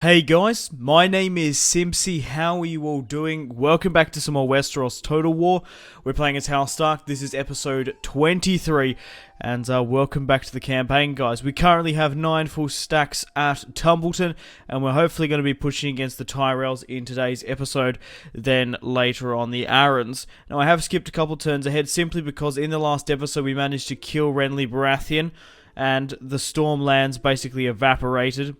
Hey guys, my name is Simpzy. How are you all doing? Welcome back to some more Westeros Total War. We're playing as House Stark. This is episode 23, and welcome back to the campaign, guys. We currently have 9 full stacks at Tumbleton, and we're hopefully going to be pushing against the Tyrells in today's episode, then later on the Arryns. Now, I have skipped a couple turns ahead simply because in the last episode we managed to kill Renly Baratheon, and the Stormlands basically evaporated.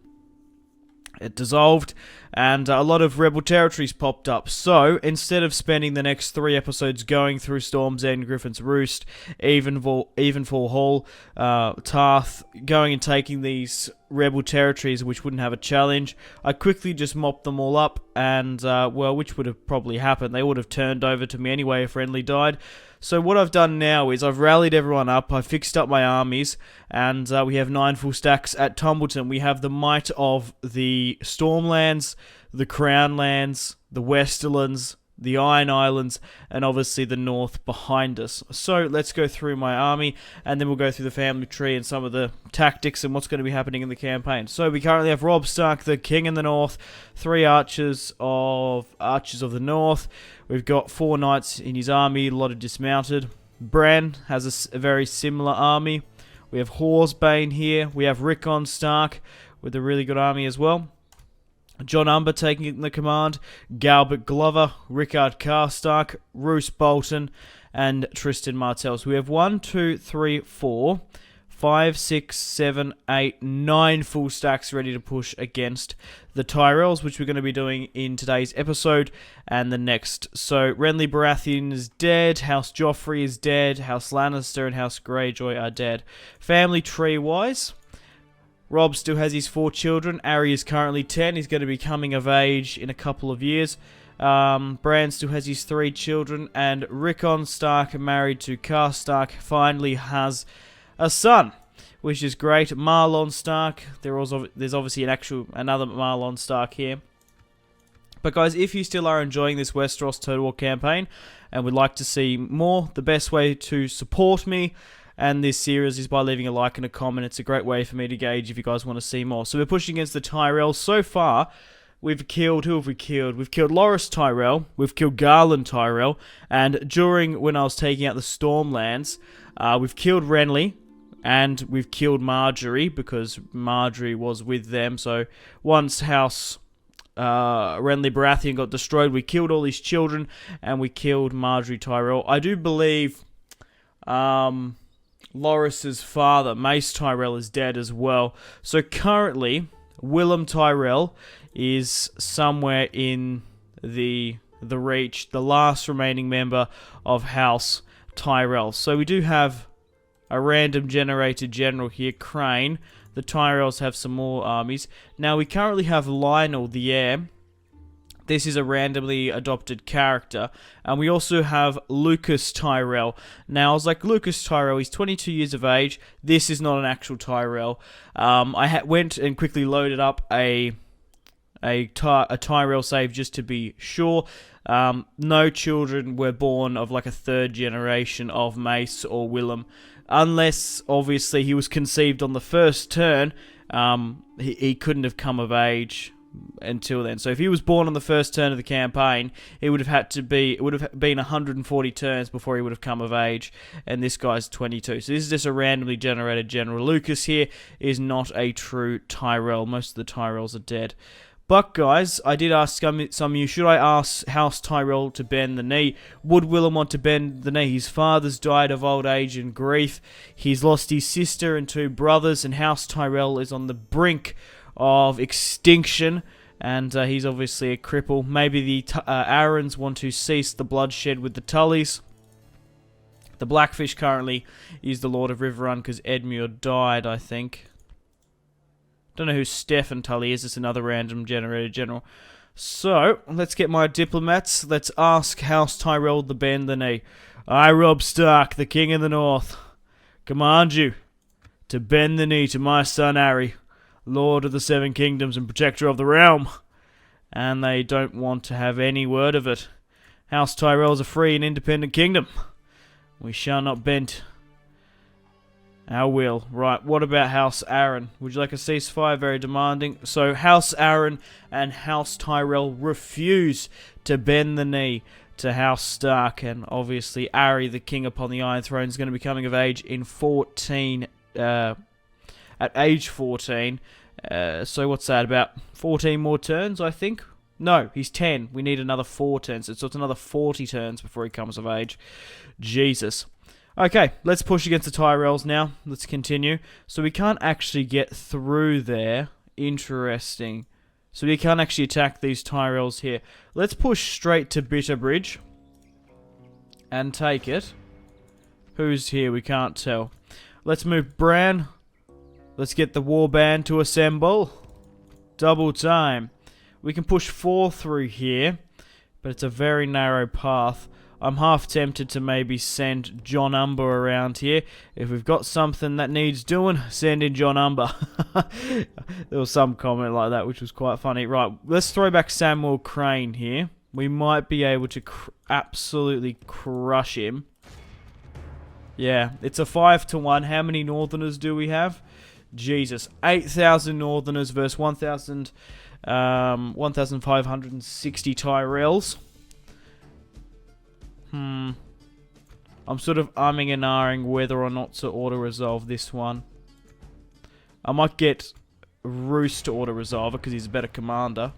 It dissolved, and a lot of rebel territories popped up. So, instead of spending the next 3 episodes going through Storm's End, Griffin's Roost, Evenfall Hall, Tarth, going and taking these rebel territories which wouldn't have a challenge, I quickly just mopped them all up, and, well, which would have probably happened. They would have turned over to me anyway if Renly died. So what I've done now is I've rallied everyone up, I've fixed up my armies, and we have 9 full stacks at Tumbleton. We have the might of the Stormlands, the Crownlands, the Westerlands, the Iron Islands, and obviously the North behind us. So let's go through my army, and then we'll go through the family tree and some of the tactics and what's going to be happening in the campaign. So we currently have Robb Stark, the King in the North, 3 archers of the North. We've got 4 knights in his army, a lot of dismounted. Bran has a very similar army. We have Horsebane here. We have Rickon Stark with a really good army as well. John Umber taking the command, Galbert Glover, Rickard Karstark, Roose Bolton, and Tristan Martell. So we have 1, 2, 3, 4, 5, 6, 7, 8, 9 full stacks ready to push against the Tyrells, which we're going to be doing in today's episode and the next. So Renly Baratheon is dead, House Joffrey is dead, House Lannister and House Greyjoy are dead. Family tree-wise, Robb still has his 4 children. Arry is currently 10. He's going to be coming of age in a couple of years. Bran still has his 3 children. And Rickon Stark, married to Karstark, finally has a son, which is great. Marlon Stark. There's obviously another Marlon Stark here. But guys, if you still are enjoying this Westeros Total War campaign and would like to see more, the best way to support me and this series is by leaving a like and a comment. It's a great way for me to gauge if you guys want to see more. So we're pushing against the Tyrells. So far, we've killed... Who have we killed? We've killed Loras Tyrell. We've killed Garland Tyrell. And during when I was taking out the Stormlands, we've killed Renly. And we've killed Marjorie because Marjorie was with them. So once House Renly Baratheon got destroyed, we killed all his children. And we killed Marjorie Tyrell. I do believe... Loras's father, Mace Tyrell, is dead as well. So currently, Willem Tyrell is somewhere in the Reach, the last remaining member of House Tyrell. So we do have a random generated general here, Crane. The Tyrells have some more armies. Now we currently have Lionel the heir. This is a randomly adopted character. And we also have Lucas Tyrell. Now, I was like, Lucas Tyrell, he's 22 years of age. This is not an actual Tyrell. I went and quickly loaded up a Tyrell save just to be sure. No children were born of like a 3rd generation of Mace or Willem. Unless, obviously, he was conceived on the first turn. He couldn't have come of age until then. So if he was born on the first turn of the campaign, it would have been 140 turns before he would have come of age, and this guy's 22. So this is just a randomly generated general. Lucas here is not a true Tyrell. Most of the Tyrells are dead. But guys, I did ask some of you, should I ask House Tyrell to bend the knee? Would Willem want to bend the knee? His father's died of old age and grief. He's lost his sister and 2 brothers, and House Tyrell is on the brink of extinction, and he's obviously a cripple. Maybe the Arryns want to cease the bloodshed with the Tullys. The Blackfish currently is the Lord of Riverrun because Edmure died, I think. Don't know who Stefan Tully is. It's another random generated general. So, let's get my diplomats. Let's ask House Tyrell to bend the knee. I, Robb Stark, the King of the North, command you to bend the knee to my son Arry, Lord of the 7 Kingdoms and Protector of the Realm. And they don't want to have any word of it. House Tyrell is a free and independent kingdom. We shall not bend I will. Right, what about House Aaron? Would you like a ceasefire? Very demanding. So House Aaron and House Tyrell refuse to bend the knee to House Stark, and obviously Arry, the king upon the Iron Throne, is going to be coming of age in 14. At age 14. So what's that? About 14 more turns, I think. No, he's 10. We need another 4 turns. So it's another 40 turns before he comes of age. Jesus. Okay, let's push against the Tyrells now. Let's continue. So we can't actually get through there. Interesting. So we can't actually attack these Tyrells here. Let's push straight to Bitterbridge. And take it. Who's here? We can't tell. Let's move Bran. Let's get the warband to assemble. Double time. We can push 4 through here. But it's a very narrow path. I'm half tempted to maybe send John Umber around here. If we've got something that needs doing, send in John Umber. There was some comment like that, which was quite funny. Right, let's throw back Samuel Crane here. We might be able to absolutely crush him. Yeah, it's a 5-1. How many Northerners do we have? Jesus, 8,000 Northerners versus 1,560 Tyrells. I'm sort of umming and ahhing whether or not to auto-resolve this one. I might get Roose to auto-resolve it because he's a better commander.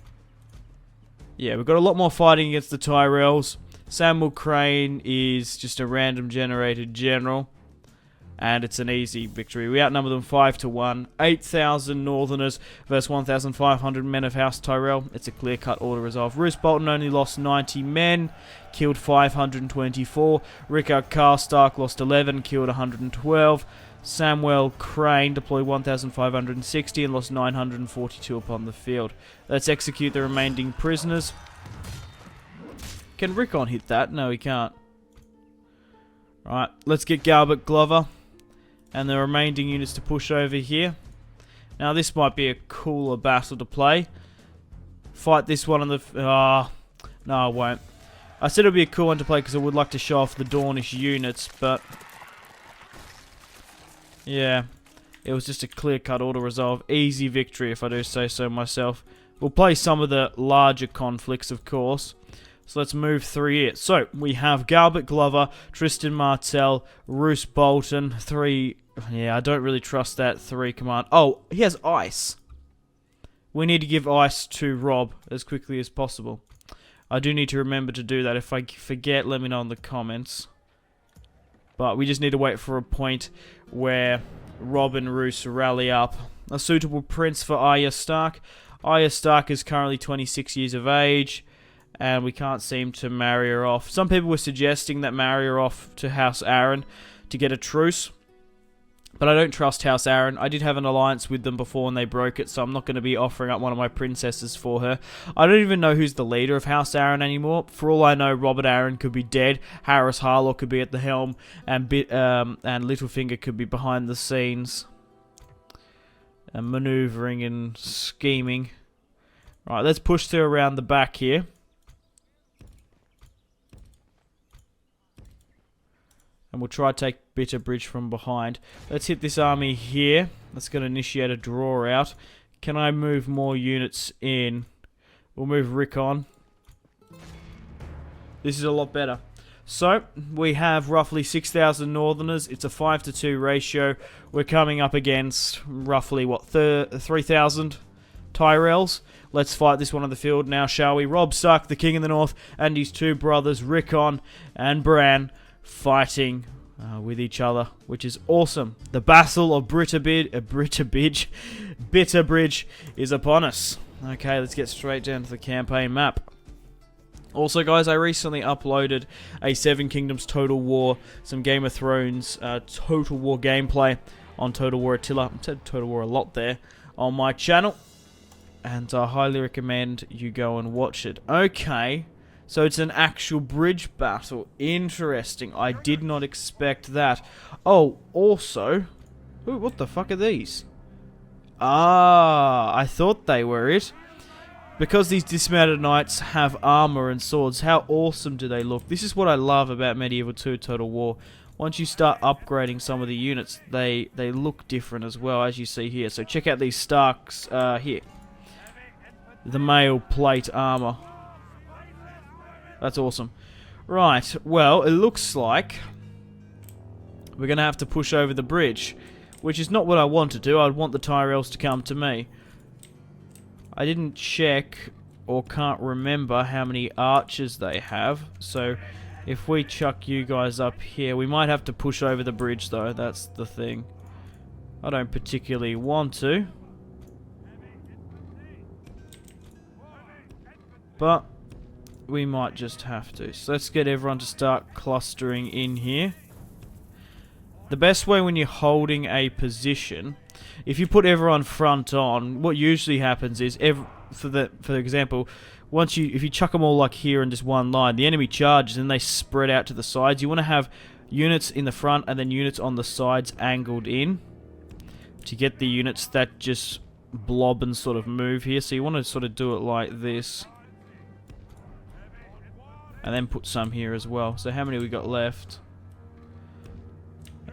Yeah, we've got a lot more fighting against the Tyrells. Samuel Crane is just a random generated general. And it's an easy victory. We outnumber them 5-1. 8,000 Northerners versus 1,500 men of House Tyrell. It's a clear-cut auto-resolve. Roose Bolton only lost 90 men, killed 524. Rickard Karstark lost 11, killed 112. Samuel Crane deployed 1,560 and lost 942 upon the field. Let's execute the remaining prisoners. Can Rickon hit that? No, he can't. Right, let's get Galbert Glover and the remaining units to push over here. Now this might be a cooler battle to play. Fight this one on the... no, I won't. I said it would be a cool one to play because I would like to show off the Dornish units, but... yeah, it was just a clear-cut auto-resolve. Easy victory, if I do say so myself. We'll play some of the larger conflicts, of course. So let's move through here. So, we have Galbert Glover, Tristan Martell, Roose Bolton, 3... yeah, I don't really trust that 3 command. Oh, he has ice. We need to give ice to Rob as quickly as possible. I do need to remember to do that. If I forget, let me know in the comments. But we just need to wait for a point where Rob and Roose rally up. A suitable prince for Arya Stark. Arya Stark is currently 26 years of age. And we can't seem to marry her off. Some people were suggesting that marry her off to House Aaron to get a truce. But I don't trust House Aaron. I did have an alliance with them before and they broke it, so I'm not going to be offering up one of my princesses for her. I don't even know who's the leader of House Aaron anymore. For all I know, Robert Aaron could be dead, Harris Harlow could be at the helm, and Littlefinger could be behind the scenes. Maneuvering and scheming. Right, let's push through around the back here. And we'll try to take Bitterbridge from behind. Let's hit this army here. That's going to initiate a draw out. Can I move more units in? We'll move Rick on. This is a lot better. So, we have roughly 6,000 Northerners. It's a 5-2 ratio. We're coming up against roughly, what, 3,000 Tyrells. Let's fight this one on the field now, shall we? Robb Stark, the King in the North, and his 2 brothers, Rickon and Bran, fighting with each other, which is awesome. The Battle of Bitterbridge is upon us. Okay, let's get straight down to the campaign map. Also, guys, I recently uploaded a 7 Kingdoms Total War, some Game of Thrones Total War gameplay on Total War Attila. I've said Total War a lot there on my channel, and I highly recommend you go and watch it. Okay. So it's an actual bridge battle. Interesting. I did not expect that. Oh, also... ooh, what the fuck are these? Ah, I thought they were it. Because these dismounted knights have armor and swords, how awesome do they look? This is what I love about Medieval 2 Total War. once you start upgrading some of the units, they look different as well, as you see here. So check out these Starks here. The mail plate armor. That's awesome. Right, well, it looks like we're going to have to push over the bridge, which is not what I want to do. I'd want the Tyrells to come to me. I didn't check or can't remember how many archers they have, so if we chuck you guys up here, we might have to push over the bridge though, that's the thing. I don't particularly want to, but we might just have to. So let's get everyone to start clustering in here. The best way when you're holding a position, if you put everyone front on, what usually happens is, for example, if you chuck them all like here in just one line, the enemy charges and they spread out to the sides. You want to have units in the front and then units on the sides angled in to get the units that just blob and sort of move here. So you want to sort of do it like this. And then put some here as well. So how many we got left?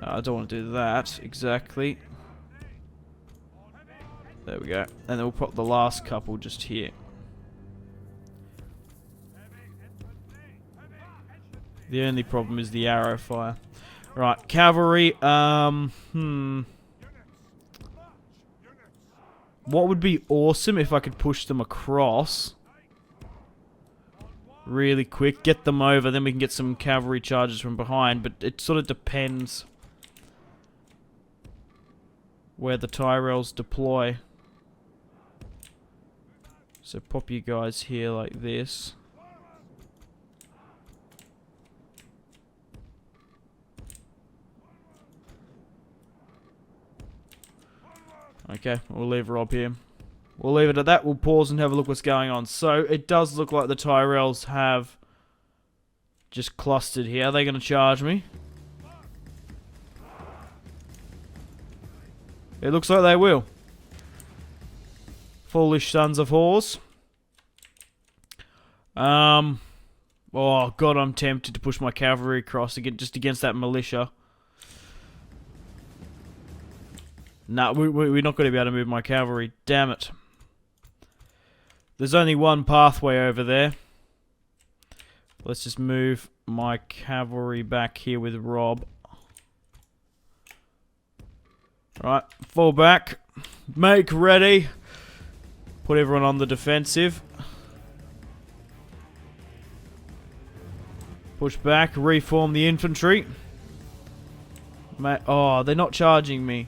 I don't want to do that exactly. There we go. And then we'll put the last couple just here. The only problem is the arrow fire. Right, cavalry. What would be awesome if I could push them across really quick, get them over, then we can get some cavalry charges from behind, but it sort of depends where the Tyrells deploy. So pop you guys here like this. Okay, we'll leave Rob here. We'll leave it at that. We'll pause and have a look what's going on. So, it does look like the Tyrells have just clustered here. Are they going to charge me? It looks like they will. Foolish sons of whores. Oh, God, I'm tempted to push my cavalry across again, just against that militia. Nah, we're not going to be able to move my cavalry. Damn it. There's only one pathway over there. Let's just move my cavalry back here with Rob. Right, fall back. Make ready. Put everyone on the defensive. Push back, reform the infantry. Oh, they're not charging me.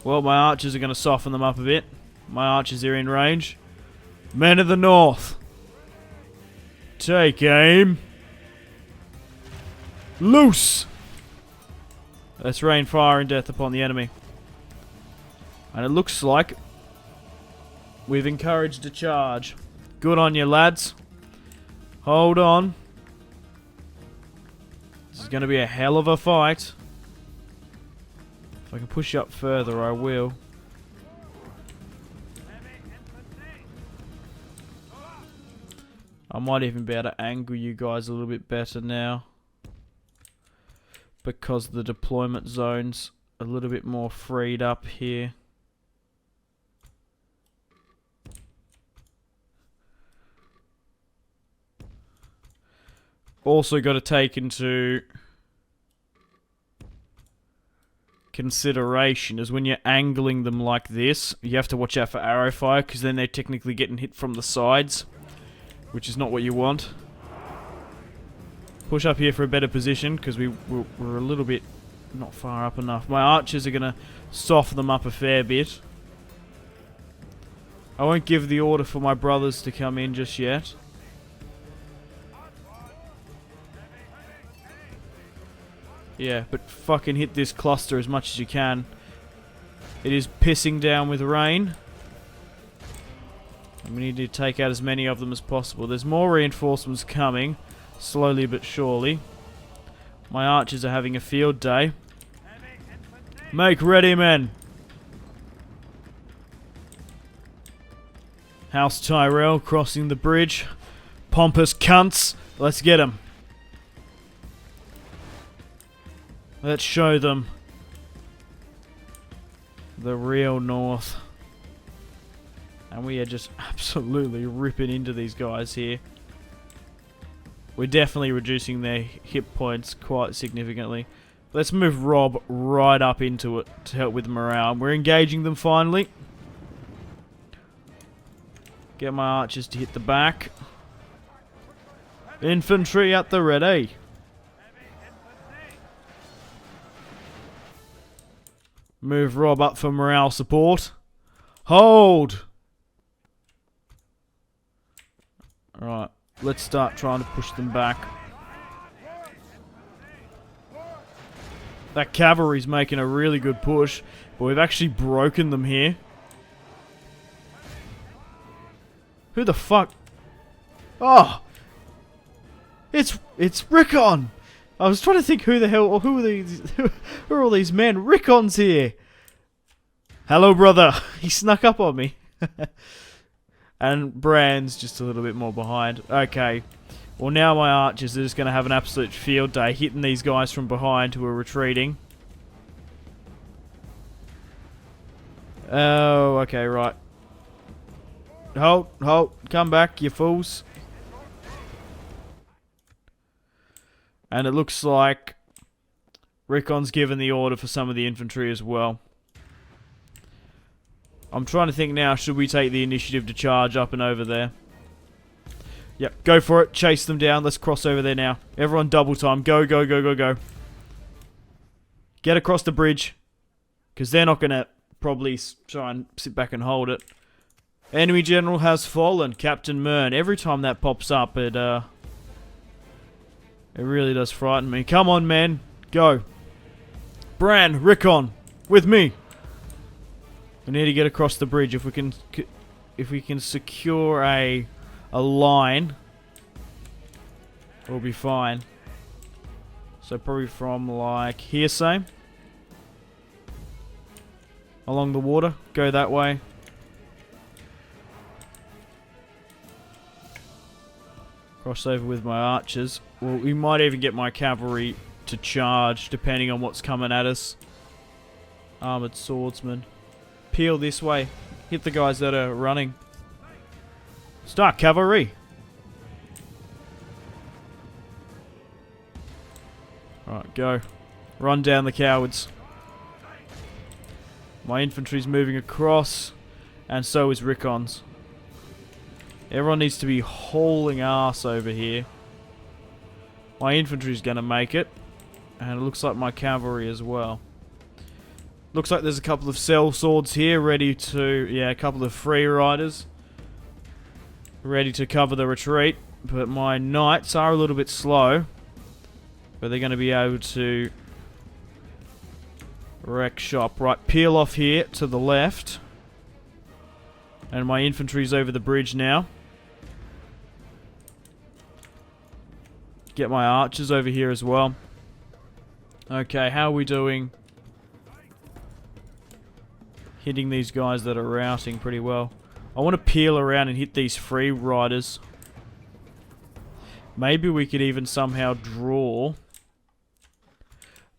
Well, my archers are going to soften them up a bit. My archers are in range. Men of the North. Take aim. Loose. Let's rain fire and death upon the enemy. And it looks like we've encouraged a charge. Good on you, lads. Hold on. This is going to be a hell of a fight. If I can push you up further, I will. I might even be able to angle you guys a little bit better now, because the deployment zone's a little bit more freed up here. Also got to take into consideration is when you're angling them like this, you have to watch out for arrow fire, because then they're technically getting hit from the sides, which is not what you want. Push up here for a better position, because we're a little bit not far up enough. My archers are going to soften them up a fair bit. I won't give the order for my brothers to come in just yet. Yeah, but fucking hit this cluster as much as you can. It is pissing down with rain. And we need to take out as many of them as possible. There's more reinforcements coming, slowly but surely. My archers are having a field day. Make ready, men! House Tyrell crossing the bridge. Pompous cunts. Let's get them. Let's show them the real North. And we are just absolutely ripping into these guys here. We're definitely reducing their hit points quite significantly. Let's move Rob right up into it to help with morale. We're engaging them finally. Get my archers to hit the back. Infantry at the ready. Move Rob up for morale support. Hold! Alright, let's start trying to push them back. That cavalry's making a really good push, but we've actually broken them here. Who the fuck? Oh! It's Rickon! I was trying to think who the hell, or who are all these men? Rickon's here! Hello, brother! He snuck up on me. And Bran's just a little bit more behind. Okay. Well, now my archers are just going to have an absolute field day, hitting these guys from behind who are retreating. Oh, okay, right. Halt, come back, you fools. And it looks like Rickon's given the order for some of the infantry as well. I'm trying to think now, should we take the initiative to charge up and over there? Yep, go for it. Chase them down. Let's cross over there now. Everyone double time. Go, go, go, go, go. Get across the bridge. Because they're not going to probably try and sit back and hold it. Enemy general has fallen. Captain Mern. Every time that pops up, it really does frighten me. Come on, man. Go. Bran, Rickon, with me. We need to get across the bridge. If we can secure a line, we'll be fine. So probably from like here, say, along the water. Go that way. Cross over with my archers. Well, we might even get my cavalry to charge, depending on what's coming at us. Armored swordsman. Peel this way. Hit the guys that are running. Start cavalry. Alright, go. Run down the cowards. My infantry's moving across, and so is Rickon's. Everyone needs to be hauling ass over here. My infantry's gonna make it, and it looks like my cavalry as well. Looks like there's a couple of cell swords here ready to... yeah, a couple of free riders ready to cover the retreat. But my knights are a little bit slow. But they're going to be able to wreck shop. Right, peel off here to the left. And my infantry's over the bridge now. Get my archers over here as well. Okay, how are we doing? Hitting these guys that are routing pretty well. I want to peel around and hit these free riders. Maybe we could even somehow draw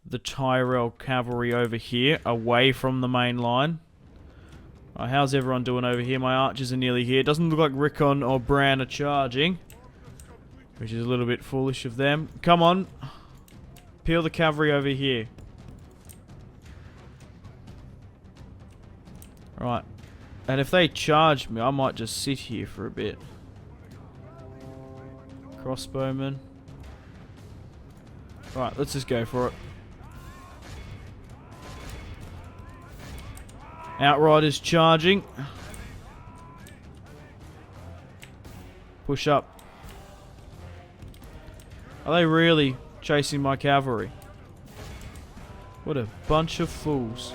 the Tyrell cavalry over here, away from the main line. Right, how's everyone doing over here? My archers are nearly here. Doesn't look like Rickon or Bran are charging, which is a little bit foolish of them. Come on. Peel the cavalry over here. Right. And if they charge me, I might just sit here for a bit. Crossbowmen. Right, let's just go for it. Outriders charging. Push up. Are they really chasing my cavalry? What a bunch of fools.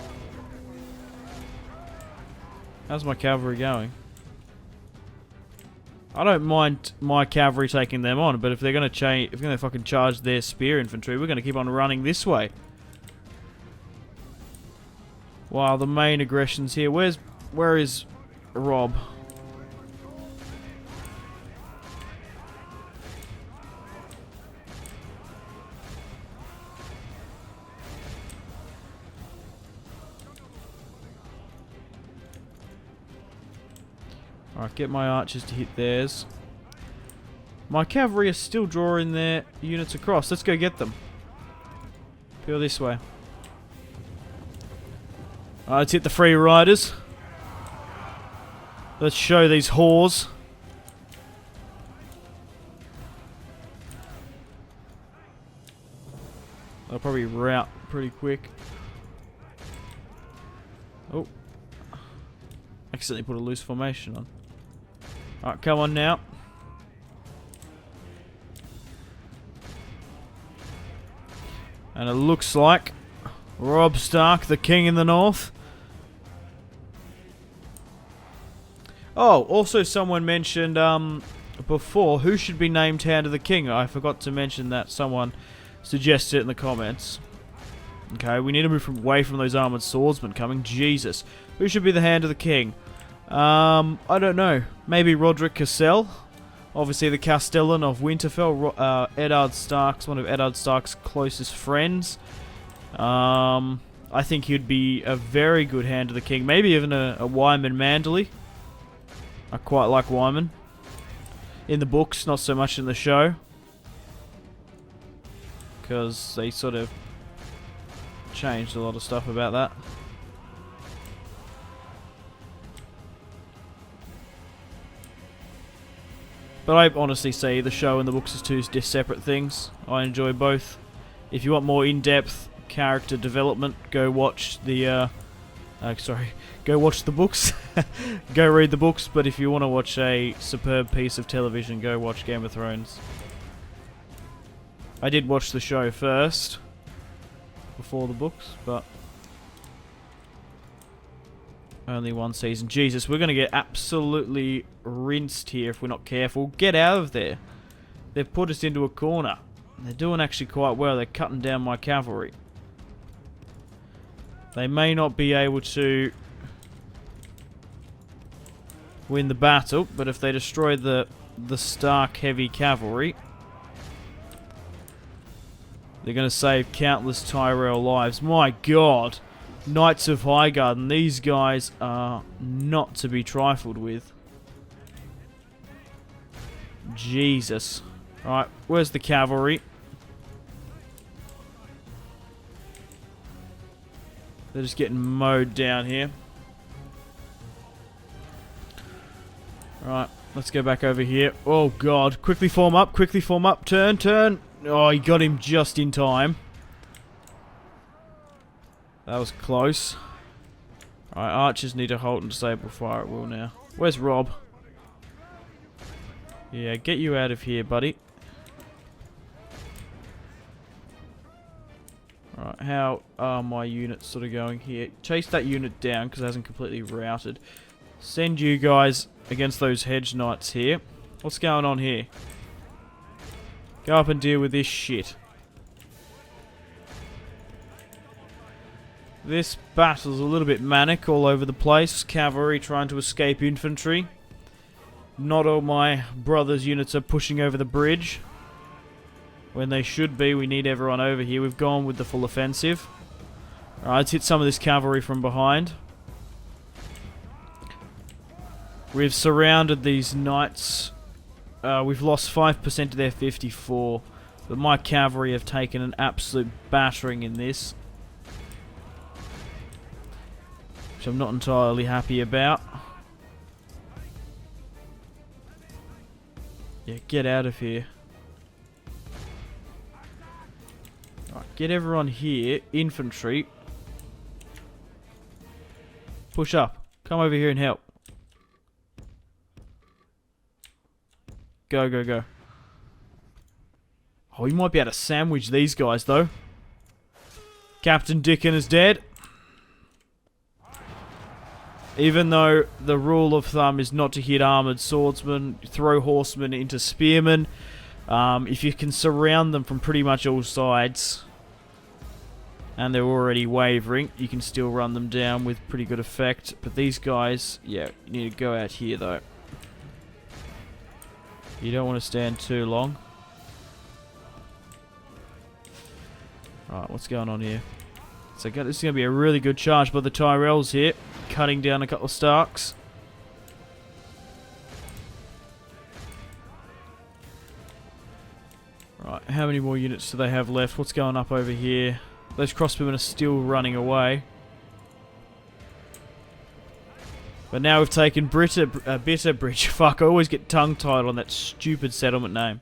How's my cavalry going? I don't mind my cavalry taking them on, but if they're gonna fucking charge their spear infantry, we're gonna keep on running this way. Wow, the main aggression's here. Where is Rob? Alright, get my archers to hit theirs. My cavalry are still drawing their units across. Let's go get them. Go this way. Alright, let's hit the free riders. Let's show these whores. They'll probably rout pretty quick. Oh. Accidentally put a loose formation on. Alright, come on now. And it looks like Robb Stark, the king in the north. Oh, also someone mentioned before who should be named Hand of the King. I forgot to mention that. Someone suggested it in the comments. Okay, we need to move away from those armored swordsmen coming. Jesus. Who should be the Hand of the King? I don't know. Maybe Roderick Cassell? Obviously the Castellan of Winterfell. Eddard Stark's one of Eddard Stark's closest friends. I think he'd be a very good Hand of the King. Maybe even a Wyman Manderley. I quite like Wyman. In the books, not so much in the show. Because they sort of changed a lot of stuff about that. But I honestly say the show and the books is two separate things. I enjoy both. If you want more in-depth character development, go watch the... go watch the books. Go read the books. But if you want to watch a superb piece of television, go watch Game of Thrones. I did watch the show first, before the books, but only one season. Jesus, we're going to get absolutely rinsed here if we're not careful. Get out of there. They've put us into a corner. They're doing actually quite well. They're cutting down my cavalry. They may not be able to win the battle, but if they destroy the Stark heavy cavalry, they're going to save countless Tyrell lives. My God. Knights of Highgarden. These guys are not to be trifled with. Jesus. Alright, where's the cavalry? They're just getting mowed down here. Alright, let's go back over here. Oh God. Quickly form up. Quickly form up. Turn, turn. Oh, he got him just in time. That was close. Alright, archers need to halt and disable fire at will now. Where's Robb? Yeah, get you out of here, buddy. Alright, how are my units sort of going here? Chase that unit down because it hasn't completely routed. Send you guys against those hedge knights here. What's going on here? Go up and deal with this shit. This battle's a little bit manic all over the place. Cavalry trying to escape infantry. Not all my brother's units are pushing over the bridge. When they should be. We need everyone over here. We've gone with the full offensive. Alright, let's hit some of this cavalry from behind. We've surrounded these knights. We've lost 5% of their 54. But my cavalry have taken an absolute battering in this. Which I'm not entirely happy about. Yeah, get out of here. Alright, get everyone here. Infantry. Push up. Come over here and help. Go, go, go. Oh, we might be able to sandwich these guys, though. Captain Dickon is dead. Even though the rule of thumb is not to hit armoured swordsmen, throw horsemen into spearmen. If you can surround them from pretty much all sides, and they're already wavering, you can still run them down with pretty good effect. But these guys, yeah, you need to go out here, though. You don't want to stand too long. Alright, what's going on here? So this is going to be a really good charge by the Tyrells here. Cutting down a couple of Starks. Right, how many more units do they have left? What's going up over here? Those crossbowmen are still running away. But now we've taken Bitter Bridge. Fuck, I always get tongue-tied on that stupid settlement name.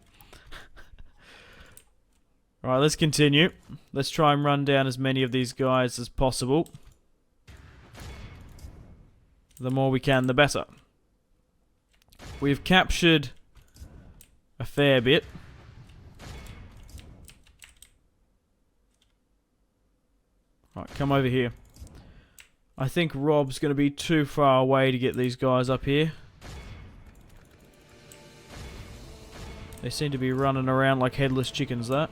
Right, let's continue. Let's try and run down as many of these guys as possible. The more we can, the better. We've captured a fair bit. Right, come over here. I think Rob's going to be too far away to get these guys up here. They seem to be running around like headless chickens, that.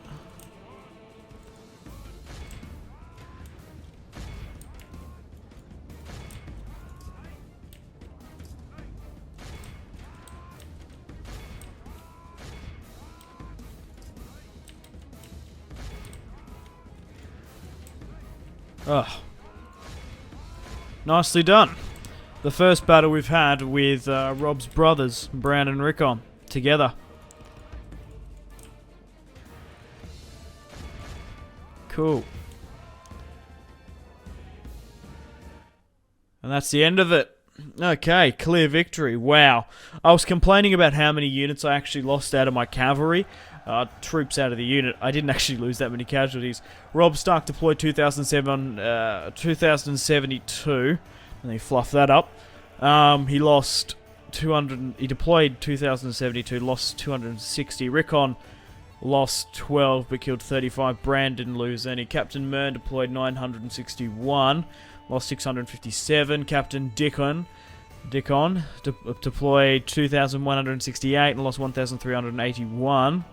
Ugh. Nicely done. The first battle we've had with Rob's brothers, Bran and Rickon, together. Cool. And that's the end of it. Okay, clear victory. Wow. I was complaining about how many units I actually lost out of my cavalry. Troops out of the unit. I didn't actually lose that many casualties. Robb Stark deployed 2072, and he fluffed that up. He lost 200. He deployed 2072, lost 260. Rickon lost 12 but killed 35. Bran didn't lose any. Captain Mern deployed 961, lost 657. Captain Dickon deployed 2,168 and lost 1,381.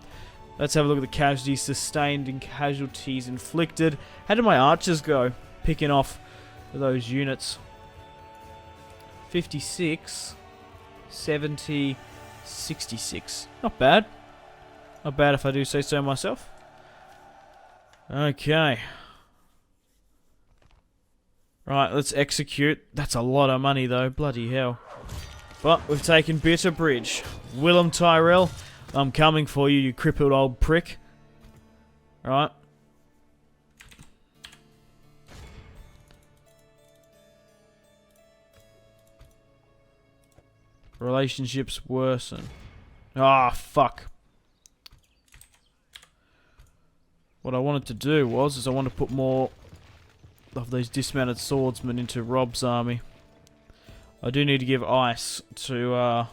Let's have a look at the casualties sustained and casualties inflicted. How did my archers go? Picking off those units. 56, 70, 66. Not bad. Not bad if I do say so myself. Okay. Right, let's execute. That's a lot of money though, bloody hell. But we've taken Bitter Bridge. Willem Tyrell, I'm coming for you, you crippled old prick. Right. Relationships worsen. Ah, fuck. What I wanted to do was I want to put more of these dismounted swordsmen into Rob's army. I do need to give ice to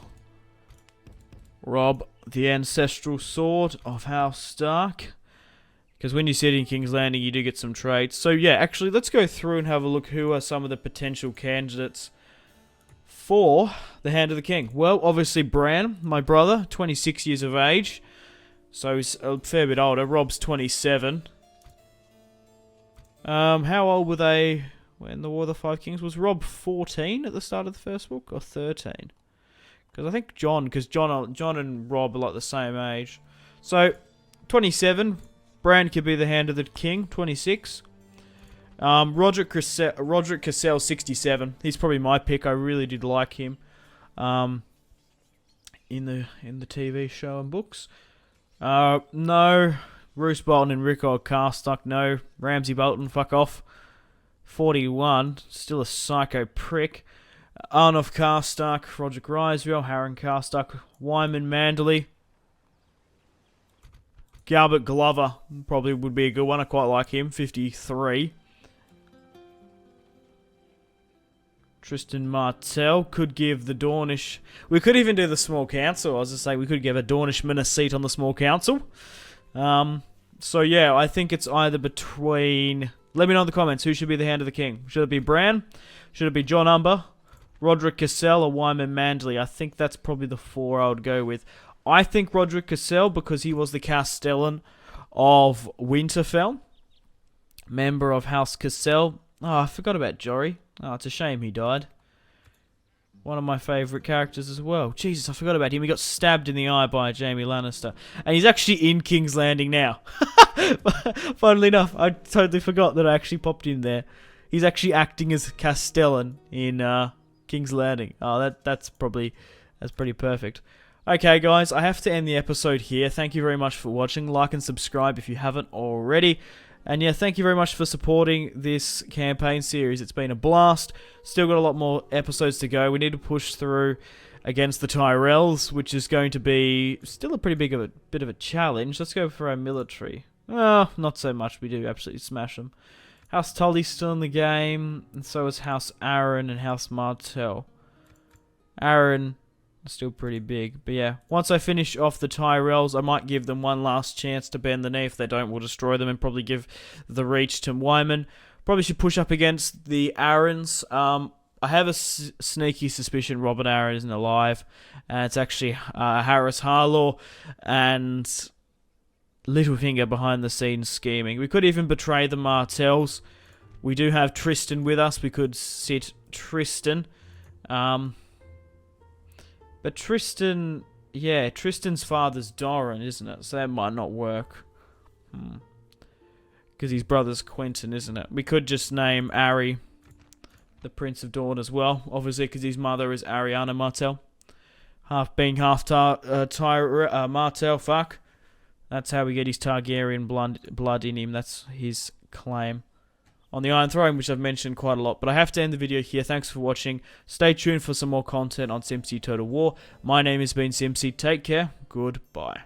Robb, the ancestral sword of House Stark, because when you sit in King's Landing you do get some traits. So yeah, actually let's go through and have a look who are some of the potential candidates for the Hand of the King. Well, obviously Bran, my brother, 26 years of age, so he's a fair bit older. Robb's 27. How old were they when the War of the Five Kings? Was Robb 14 at the start of the first book, or 13? Because I think John and Robb are like the same age. So, 27. Bran could be the Hand of the King, 26. Roderick Cassell, 67. He's probably my pick. I really did like him in the TV show and books. No. Roose Bolton and Rickon Carstuck, no. Ramsay Bolton, fuck off. 41, still a psycho prick. Arnulf Carstuck, Roderick Rysville, Harren Carstuck, Wyman Manderley. Galbert Glover probably would be a good one. I quite like him, 53. Tristan Martell could give the Dornish... We could even do the small council. I was just saying we could give a Dornishman a seat on the small council. So yeah, I think it's either between... Let me know in the comments who should be the Hand of the King. Should it be Bran? Should it be Jon Umber? Roderick Cassell or Wyman Manderley? I think that's probably the four I would go with. I think Roderick Cassell because he was the Castellan of Winterfell. Member of House Cassell. Oh, I forgot about Jory. Oh, it's a shame he died. One of my favourite characters as well. Jesus, I forgot about him. He got stabbed in the eye by Jaime Lannister. And he's actually in King's Landing now. Funnily enough, I totally forgot that I actually popped in there. He's actually acting as Castellan in King's Landing. Oh, that's pretty perfect. Okay, guys, I have to end the episode here. Thank you very much for watching. Like and subscribe if you haven't already. And yeah, thank you very much for supporting this campaign series. It's been a blast. Still got a lot more episodes to go. We need to push through against the Tyrells, which is going to be still a pretty bit of a challenge. Let's go for our military. Oh, not so much. We do absolutely smash them. House Tully's still in the game, and so is House Aaron and House Martell. Aaron is still pretty big, but yeah. Once I finish off the Tyrells, I might give them one last chance to bend the knee. If they don't, we'll destroy them and probably give the reach to Wyman. Probably should push up against the Aarons. I have a sneaky suspicion Robert Aaron isn't alive, and it's actually Harris Harlaw and Littlefinger behind the scenes scheming. We could even betray the Martells. We do have Tristan with us. We could sit Tristan. But Tristan, yeah, Tristan's father's Doran, isn't it? So that might not work. Because his brother's Quentin, isn't it? We could just name Ari the Prince of Dawn as well, obviously, because his mother is Ariana Martell. Half Martell, fuck. That's how we get his Targaryen blood in him. That's his claim on the Iron Throne, which I've mentioned quite a lot. But I have to end the video here. Thanks for watching. Stay tuned for some more content on Simpzy Total War. My name has been Simpzy. Take care. Goodbye.